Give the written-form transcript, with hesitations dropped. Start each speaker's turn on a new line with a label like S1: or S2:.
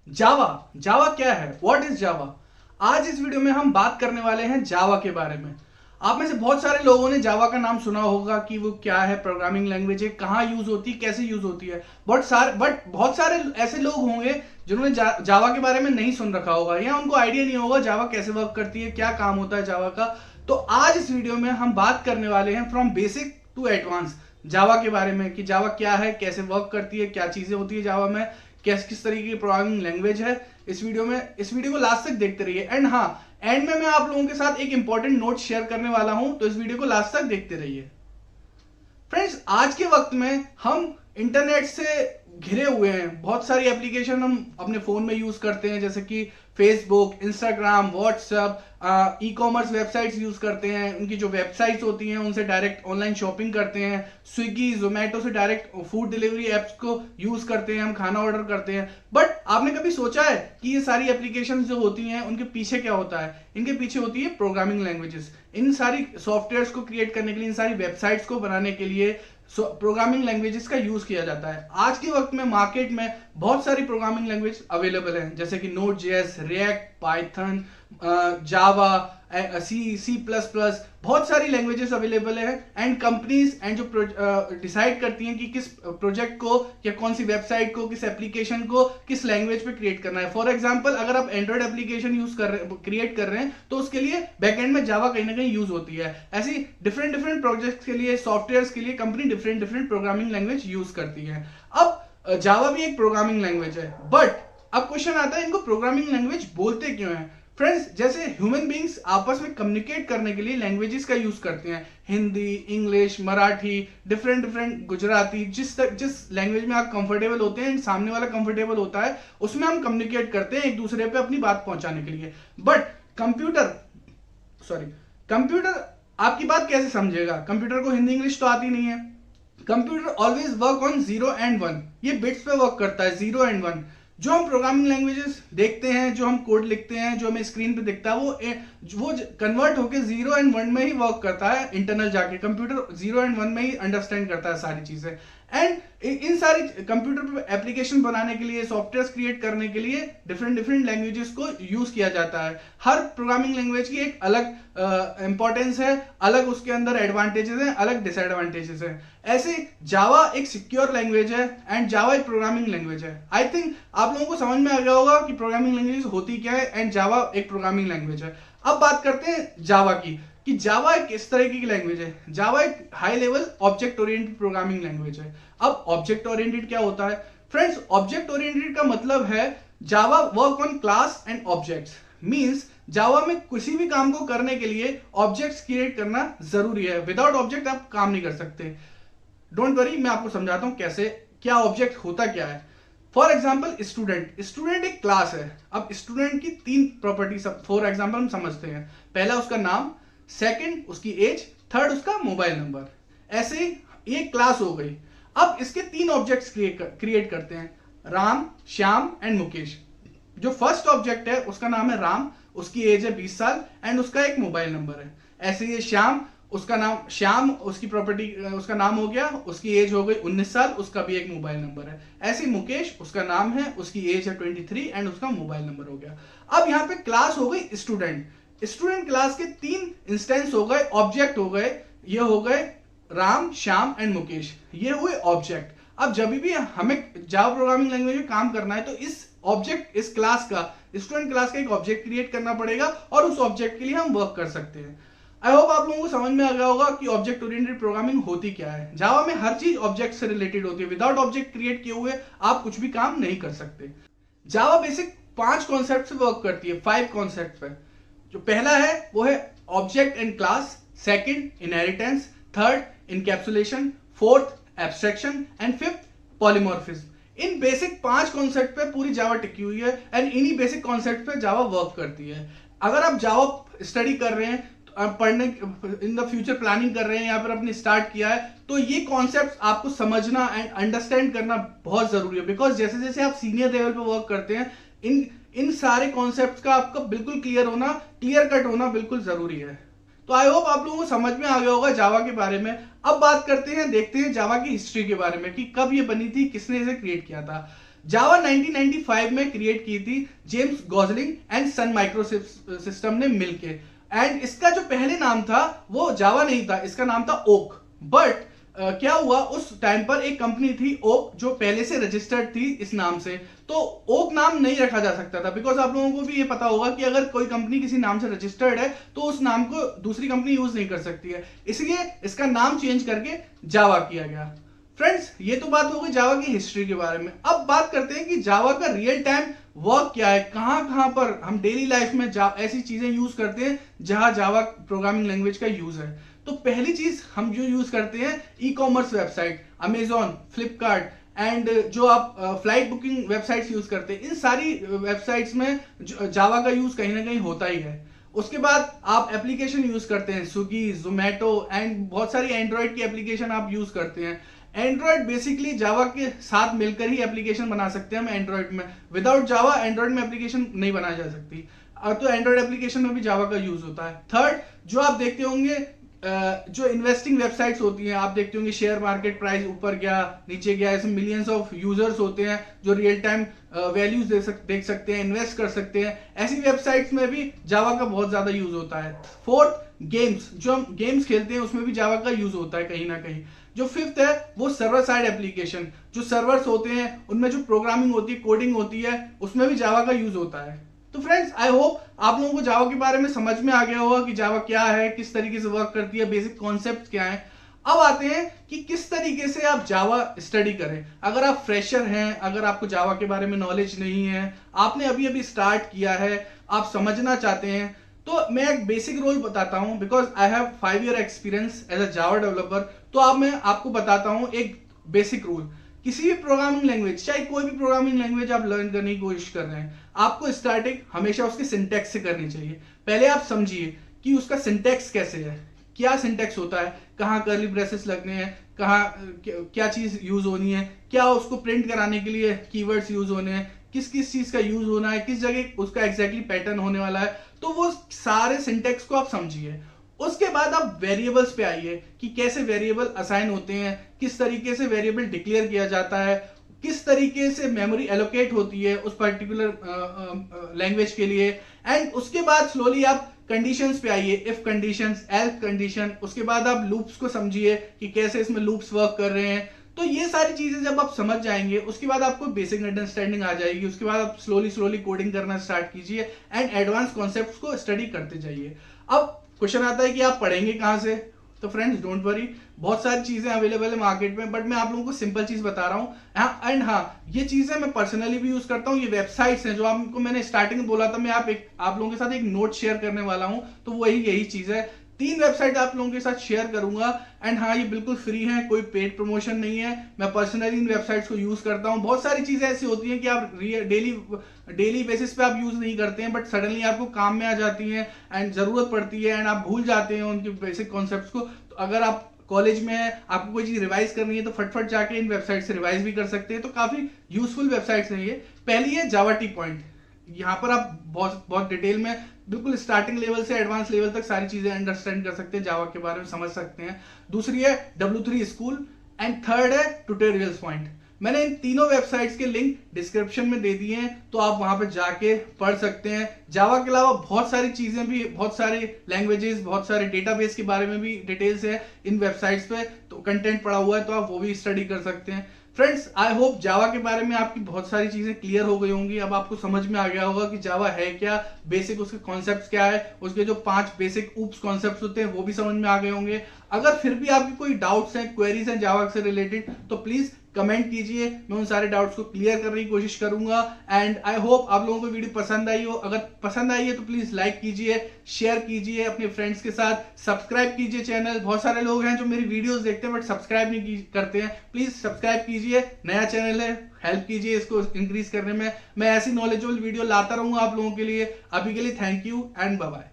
S1: जावा जावा क्या है? What is Java? आज इस वीडियो में हम बात करने वाले हैं जावा के बारे में। आप में से बहुत सारे लोगों ने जावा का नाम सुना होगा कि वो क्या है, प्रोग्रामिंग लैंग्वेज है, कहाँ यूज होती है, कैसे यूज होती है। बट बहुत सारे ऐसे लोग होंगे जिन्होंने जावा के बारे में नहीं सुन रखा होगा या उनको आइडिया नहीं होगा जावा कैसे वर्क करती है, क्या काम होता है जावा का। तो आज इस वीडियो में हम बात करने वाले हैं from basic to advance Java के बारे में कि जावा क्या है, कैसे वर्क करती है, क्या चीजें होती है जावा में, किस तरीके की प्रोग्रामिंग लैंग्वेज है। इस वीडियो को लास्ट तक देखते रहिए। एंड हाँ, एंड में मैं आप लोगों के साथ एक इंपॉर्टेंट नोट शेयर करने वाला हूं, तो इस वीडियो को लास्ट तक देखते रहिए। फ्रेंड्स, आज के वक्त में हम इंटरनेट से घिरे हुए हैं। बहुत सारी एप्लीकेशन हम अपने फोन में यूज करते हैं, जैसे कि Facebook, Instagram, WhatsApp, e commerce websites use करते हैं। उनकी जो वेबसाइट्स होती हैं उनसे डायरेक्ट ऑनलाइन शॉपिंग करते हैं। स्विगी, जोमेटो से डायरेक्ट फूड डिलीवरी एप्स को यूज करते हैं, हम खाना ऑर्डर करते हैं। बट आपने कभी सोचा है कि ये सारी एप्लीकेशन जो होती हैं उनके पीछे क्या होता है? इनके पीछे होती है प्रोग्रामिंग लैंग्वेजेस। इन सारी सॉफ्टवेयर्स को क्रिएट करने के लिए, इन सारी वेबसाइट्स को बनाने के लिए प्रोग्रामिंग लैंग्वेजेस का यूज किया जाता है। आज के वक्त में मार्केट में बहुत सारी प्रोग्रामिंग लैंग्वेज अवेलेबल हैं, जैसे कि नोड जेएस, रिएक्ट, पाइथन, जावा, सी प्लस प्लस, बहुत सारी लैंग्वेजेस अवेलेबल है। एंड कंपनीज एंड जो डिसाइड करती हैं कि किस प्रोजेक्ट को या कौन सी वेबसाइट को, किस एप्लीकेशन को किस लैंग्वेज पे क्रिएट करना है। फॉर एग्जांपल, अगर आप एंड्रॉइड एप्लीकेशन क्रिएट कर रहे हैं तो उसके लिए बैकएंड में जावा कहीं ना कहीं यूज होती है। ऐसी डिफरेंट डिफरेंट प्रोजेक्ट्स के लिए, सॉफ्टवेयर के लिए company different different programming language use करती है। अब जावा भी एक प्रोग्रामिंग लैंग्वेज है, बट अब क्वेश्चन आता है इनको प्रोग्रामिंग लैंग्वेज बोलते क्यों है? फ्रेंड्स, जैसे ह्यूमन बींग्स आपस में कम्युनिकेट करने के लिए लैंग्वेजेस का यूज करते हैं, Hindi, English, Marathi, different different, Gujarati, जिस लैंग्वेज में आप कंफर्टेबल होते हैं, सामने वाला कंफर्टेबल होता है, उसमें हम कम्युनिकेट करते हैं एक दूसरे पे अपनी बात पहुंचाने के लिए। बट कंप्यूटर आपकी बात कैसे समझेगा? कंप्यूटर को हिंदी इंग्लिश तो आती नहीं है। Computer always work on 0 and 1। ये बिट्स पे वर्क करता है, 0 and 1। जो हम प्रोग्रामिंग लैंग्वेजेस देखते हैं, जो हम कोड लिखते हैं, जो हमें स्क्रीन पे दिखता है, वो कन्वर्ट होकर 0 and 1 में ही वर्क करता है। इंटरनल जाके कंप्यूटर 0 and 1 में ही अंडरस्टैंड करता है सारी चीजें। एंड इन सारी कंप्यूटर पे एप्लीकेशन बनाने के लिए, सॉफ्टवेयर क्रिएट करने के लिए डिफरेंट डिफरेंट लैंग्वेजेस को यूज किया जाता है। हर प्रोग्रामिंग लैंग्वेज की एक अलग इंपॉर्टेंस है, अलग उसके अंदर एडवांटेजेस हैं, अलग डिसएडवांटेजेस हैं। ऐसे जावा एक सिक्योर लैंग्वेज है एंड जावा एक प्रोग्रामिंग लैंग्वेज है। आई थिंक आप लोगों को समझ में आ गया होगा कि प्रोग्रामिंग लैंग्वेज होती क्या है एंड जावा एक प्रोग्रामिंग लैंग्वेज है। अब बात करते हैं जावा की, कि जावा एक किस तरह की लैंग्वेज है। जावा एक high level object oriented programming language है। अब ऑब्जेक्ट ओरिएंटेड क्या होता है? फ्रेंड्स, ऑब्जेक्ट ओरिएंटेड का मतलब है Java work on class and objects. Means Java में किसी भी काम को करने के लिए ऑब्जेक्ट्स क्रिएट करना जरूरी है। विदाउट ऑब्जेक्ट आप काम नहीं कर सकते। डोंट वरी, मैं आपको समझाता हूं कैसे, क्या ऑब्जेक्ट होता क्या है। फॉर एग्जाम्पल, स्टूडेंट एक क्लास है। अब स्टूडेंट की 3 प्रॉपर्टी फॉर एग्जाम्पल हम समझते हैं। पहला उसका नाम, सेकंड उसकी एज, थर्ड उसका मोबाइल नंबर। ऐसे ही एक क्लास हो गई। अब इसके 3 ऑब्जेक्ट्स क्रिएट करते हैं, राम, श्याम एंड मुकेश। जो फर्स्ट ऑब्जेक्ट है उसका नाम है राम, उसकी एज है 20 साल एंड उसका एक मोबाइल नंबर है। ऐसे ही श्याम, उसका नाम श्याम, उसकी प्रॉपर्टी, उसका नाम हो गया, उसकी एज हो गई 19 साल, उसका भी एक मोबाइल नंबर है। ऐसे ही मुकेश, उसका नाम है, उसकी एज है 23 एंड उसका मोबाइल नंबर हो गया। अब यहाँ पे क्लास हो गई स्टूडेंट क्लास के 3 इंस्टेंस हो गए, ऑब्जेक्ट हो गए। ये हो गए राम, श्याम एंड मुकेश, ये हुए ऑब्जेक्ट। अब जब भी हमें जावा प्रोग्रामिंग लैंग्वेज में काम करना है तो इस क्लास का, स्टूडेंट क्लास का एक ऑब्जेक्ट क्रिएट करना पड़ेगा और उस ऑब्जेक्ट के लिए हम वर्क कर सकते हैं। आई होप आप लोगों को समझ में आ गया होगा कि ऑब्जेक्ट ओरिएंटेड प्रोग्रामिंग होती क्या है। जावा में हर चीज ऑब्जेक्ट से रिलेटेड होती है। विदाउट ऑब्जेक्ट क्रिएट किए हुए आप कुछ भी काम नहीं कर सकते। जावा बेसिक 5 कॉन्सेप्ट से वर्क करती है, 5 कॉन्सेप्ट पे। जो पहला है वो है object and class, second inheritance, third encapsulation, fourth abstraction and fifth polymorphism. In basic 5 concept पे पूरी जावा टिकी हुई है एंड इन्हीं बेसिक कॉन्सेप्ट पे जावा वर्क करती है। अगर आप जावा स्टडी कर रहे हैं, पढ़ने इन द फ्यूचर प्लानिंग कर रहे हैं, यहाँ पर अपने स्टार्ट किया है, तो ये कॉन्सेप्ट आपको समझना एंड अंडरस्टैंड करना बहुत जरूरी है। बिकॉज जैसे जैसे आप सीनियर लेवल पे वर्क करते हैं, इन सारे कॉन्सेप्ट्स का आपका बिल्कुल क्लियर कट होना बिल्कुल जरूरी है। तो आई होप आप लोगों को समझ में आ गया होगा जावा के बारे में। अब बात करते हैं, देखते हैं जावा की हिस्ट्री के बारे में कि कब ये बनी थी, किसने इसे क्रिएट किया था। जावा 1995 में क्रिएट की थी James Gosling and Sun Micro system ने मिलके। एंड इसका जो पहले नाम था वो जावा नहीं था, इसका नाम था ओक। बट क्या हुआ, उस टाइम पर एक कंपनी थी ओक जो पहले से रजिस्टर्ड थी इस नाम से, तो ओक नाम नहीं रखा जा सकता था। बिकॉज आप लोगों को भी ये पता होगा कि अगर कोई कंपनी किसी नाम से रजिस्टर्ड है तो उस नाम को दूसरी कंपनी यूज नहीं कर सकती है, इसलिए इसका नाम चेंज करके जावा किया गया। फ्रेंड्स, ये तो बात हो गई जावा की हिस्ट्री के बारे में। अब बात करते हैं कि जावा का रियल टाइम वर्क क्या है, कहां पर हम डेली लाइफ में ऐसी चीजें यूज करते हैं जहां जावा प्रोग्रामिंग लैंग्वेज का यूज है। तो पहली चीज हम जो यूज करते हैं e commerce website, Amazon, Flipkart and जो आप फ्लाइट बुकिंग वेबसाइट्स यूज करते हैं, इन सारी वेबसाइट्स में जावा का यूज कहीं ना कहीं होता ही है। उसके बाद आप एप्लीकेशन यूज करते हैं, स्विगी, जोमेटो एंड बहुत सारी एंड्रॉइड की एप्लीकेशन आप यूज करते हैं। एंड्रॉइड बेसिकली जावा के साथ मिलकर ही एप्लीकेशन बना सकते हैं हम एंड्रॉइड में। विदाउट जावा एंड्रॉइड में एप्लीकेशन नहीं बनाई जा सकती, तो एंड्रॉइड एप्लीकेशन में भी जावा का यूज होता है। थर्ड, जो आप देखते होंगे जो इन्वेस्टिंग वेबसाइट्स होती हैं, आप देखते होंगे शेयर मार्केट प्राइस ऊपर गया नीचे गया, इसमें मिलियंस ऑफ यूजर्स होते हैं जो रियल टाइम वैल्यूज देख सकते हैं, इन्वेस्ट कर सकते हैं। ऐसी वेबसाइट्स में भी जावा का बहुत ज्यादा यूज होता है। फोर्थ, गेम्स, जो हम गेम्स खेलते हैं उसमें भी जावा का यूज होता है कहीं ना कहीं। जो फिफ्थ है वो सर्वर साइड एप्लीकेशन, जो सर्वर्स होते हैं उनमें जो प्रोग्रामिंग होती है, कोडिंग होती है, उसमें भी जावा का यूज होता है। तो फ्रेंड्स, आई होप आप लोगों को जावा के बारे में समझ में आ गया होगा कि जावा क्या है, किस तरीके से वर्क करती है, बेसिक कॉन्सेप्ट क्या है। अब आते हैं कि किस तरीके से आप जावा स्टडी करें। अगर आप फ्रेशर हैं, अगर आपको जावा के बारे में नॉलेज नहीं है, आपने अभी अभी स्टार्ट किया है, आप समझना चाहते हैं, तो मैं एक बेसिक रूल बताता हूं। Because I have 5 year experience as a Java developer, तो अब मैं आपको बताता हूं एक बेसिक रूल। किसी भी प्रोग्रामिंग लैंग्वेज, चाहे कोई भी प्रोग्रामिंग लैंग्वेज आप लर्न करने की कोशिश कर रहे हैं, आपको स्टार्टिंग हमेशा उसके सिंटैक्स से करनी चाहिए। पहले आप समझिए कि उसका सिंटैक्स कैसे है, क्या सिंटैक्स होता है, कहाँ कर्ली ब्रेसेस लगने हैं, कहाँ क्या चीज यूज होनी है, क्या उसको प्रिंट कराने के लिए कीवर्ड्स यूज होने हैं, किस किस चीज का यूज होना है, किस जगह उसका एग्जैक्टली पैटर्न होने वाला है। तो वो सारे सिंटैक्स को आप समझिए। उसके बाद आप वेरिएबल्स पे आइए कि कैसे वेरिएबल असाइन होते हैं, किस तरीके से वेरिएबल डिक्लेयर किया जाता है, किस तरीके से मेमोरी एलोकेट होती है उस पर्टिकुलर लैंग्वेज के लिए। एंड उसके बाद स्लोली आप कंडीशंस पे आइए, इफ कंडीशंस, एल्स कंडीशन। उसके बाद आप लूप्स को समझिए कि कैसे इसमें लूप्स वर्क कर रहे हैं। तो ये सारी चीजें जब आप समझ जाएंगे, उसके बाद आपको बेसिक अंडरस्टैंडिंग आ जाएगी। उसके बाद आप स्लोली कोडिंग करना स्टार्ट कीजिए एंड एडवांस कॉन्सेप्ट्स को स्टडी करते जाइए। अब क्वेश्चन आता है कि आप पढ़ेंगे कहां से? तो फ्रेंड्स, डोंट वरी, बहुत सारी चीजें अवेलेबल है मार्केट में, बट मैं आप लोगों को सिंपल चीज बता रहा हूं। एंड हाँ, ये चीजें मैं पर्सनली भी यूज करता हूँ। ये वेबसाइट्स हैं जो आपको मैंने स्टार्टिंग में बोला था, मैं आप लोगों के साथ एक नोट शेयर करने वाला हूं, तो वही यही चीज है। 3 वेबसाइट आप लोगों के साथ शेयर करूंगा। एंड हाँ, ये बिल्कुल फ्री है, कोई पेड प्रमोशन नहीं है। मैं पर्सनली इन वेबसाइट्स को यूज करता हूं। बहुत सारी चीजें ऐसी होती हैं कि आप डेली बेसिस पे आप यूज नहीं करते हैं, बट सडनली आपको काम में आ जाती हैं एंड जरूरत पड़ती है एंड आप भूल जाते हैं उनके बेसिक कॉन्सेप्ट्स को। तो अगर आप कॉलेज में आपको कोई चीज रिवाइज करनी है तो फटफट जाके इन वेबसाइट से रिवाइज भी कर सकते हैं। तो काफी यूजफुल वेबसाइट्स हैं ये। पहली है जावा टी पॉइंट। यहाँ पर आप बहुत डिटेल में, बिल्कुल स्टार्टिंग लेवल से एडवांस लेवल तक सारी चीजें अंडरस्टैंड कर सकते हैं, जावा के बारे में समझ सकते हैं। दूसरी है W3 स्कूल एंड थर्ड है ट्यूटोरियल्स पॉइंट। मैंने इन तीनों वेबसाइट्स के लिंक डिस्क्रिप्शन में दे दिए हैं, तो आप वहां पर जाके पढ़ सकते हैं। जावा के अलावा बहुत सारी चीजें भी, बहुत सारे लैंग्वेजेस, बहुत सारे डेटाबेस के बारे में भी डिटेल्स है इन वेबसाइट्स पे, तो कंटेंट पड़ा हुआ है, तो आप वो भी स्टडी कर सकते हैं। फ्रेंड्स, आई होप जावा के बारे में आपकी बहुत सारी चीजें क्लियर हो गई होंगी। अब आपको समझ में आ गया होगा कि जावा है क्या, बेसिक उसके कॉन्सेप्ट्स क्या है, उसके जो 5 बेसिक ऊप्स कॉन्सेप्ट्स होते हैं वो भी समझ में आ गए होंगे। अगर फिर भी आपकी कोई डाउट्स हैं, क्वेरीज हैं जावा से रिलेटेड, तो प्लीज कमेंट कीजिए, मैं उन सारे डाउट्स को क्लियर करने की कोशिश करूंगा। एंड आई होप आप लोगों को वीडियो पसंद आई हो। अगर पसंद आई है तो प्लीज लाइक कीजिए, शेयर कीजिए अपने फ्रेंड्स के साथ, सब्सक्राइब कीजिए चैनल। बहुत सारे लोग हैं जो मेरी वीडियोस देखते हैं बट सब्सक्राइब नहीं करते हैं, प्लीज सब्सक्राइब कीजिए। नया चैनल है, हेल्प कीजिए इसको इंक्रीज करने में। मैं ऐसी नॉलेजेबल वीडियो लाता रहूंगा आप लोगों के लिए। अभी के लिए thank you and bye bye.